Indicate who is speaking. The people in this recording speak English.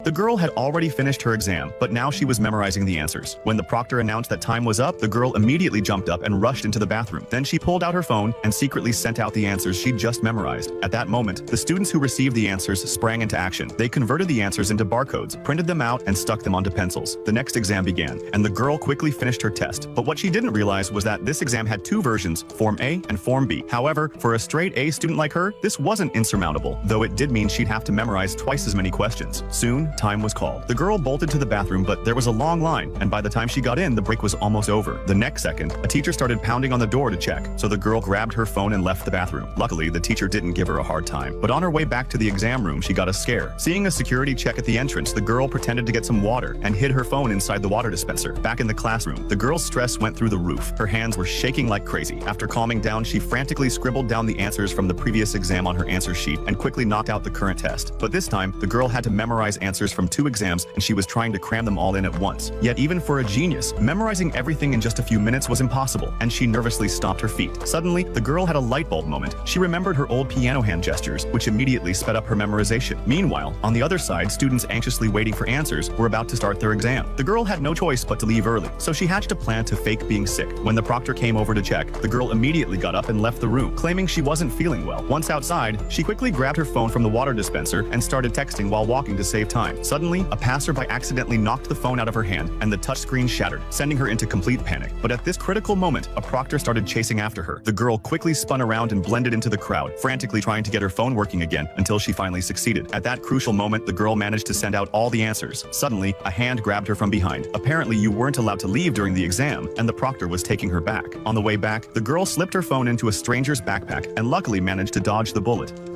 Speaker 1: The girl had already finished her exam, but now she was memorizing the answers. When the proctor announced that time was up, the girl immediately jumped up and rushed into the bathroom. Then she pulled out her phone and secretly sent out the answers she'd just memorized. At that moment, the students who received the answers sprang into action. They converted the answers into barcodes, printed them out, and stuck them onto pencils. The next exam began, and the girl quickly finished her test. But what she didn't realize was that this exam had two versions, Form A and Form B. However, for a straight A student like her, this wasn't insurmountable, though it did mean she'd have to memorize twice as many questions. Soon, time was called. The girl bolted to the bathroom, but there was a long line, and by the time she got in, the break was almost over. The next second, a teacher started pounding on the door to check, so the girl grabbed her phone and left the bathroom. Luckily, the teacher didn't give her a hard time, but on her way back to the exam room, she got a scare. Seeing a security check at the entrance, the girl pretended to get some water and hid her phone inside the water dispenser. Back in the classroom, the girl's stress went through the roof. Her hands were shaking like crazy. After calming down, she frantically scribbled down the answers from the previous exam on her answer sheet and quickly knocked out the current test. But this time, the girl had to memorize answers from 2 exams, and she was trying to cram them all in at once. Yet even for a genius, memorizing everything in just a few minutes was impossible, and she nervously stomped her feet. Suddenly, the girl had a light bulb moment. She remembered her old piano hand gestures, which immediately sped up her memorization. Meanwhile, on the other side, students anxiously waiting for answers were about to start their exam. The girl had no choice but to leave early, so she hatched a plan to fake being sick. When the proctor came over to check, the girl immediately got up and left the room, claiming she wasn't feeling well. Once outside, she quickly grabbed her phone from the water dispenser and started texting while walking to save time. Suddenly, a passerby accidentally knocked the phone out of her hand, and the touchscreen shattered, sending her into complete panic. But at this critical moment, a proctor started chasing after her. The girl quickly spun around and blended into the crowd, frantically trying to get her phone working again until she finally succeeded. At that crucial moment, the girl managed to send out all the answers. Suddenly, a hand grabbed her from behind. Apparently, you weren't allowed to leave during the exam, and the proctor was taking her back. On the way back, the girl slipped her phone into a stranger's backpack and luckily managed to dodge the bullet.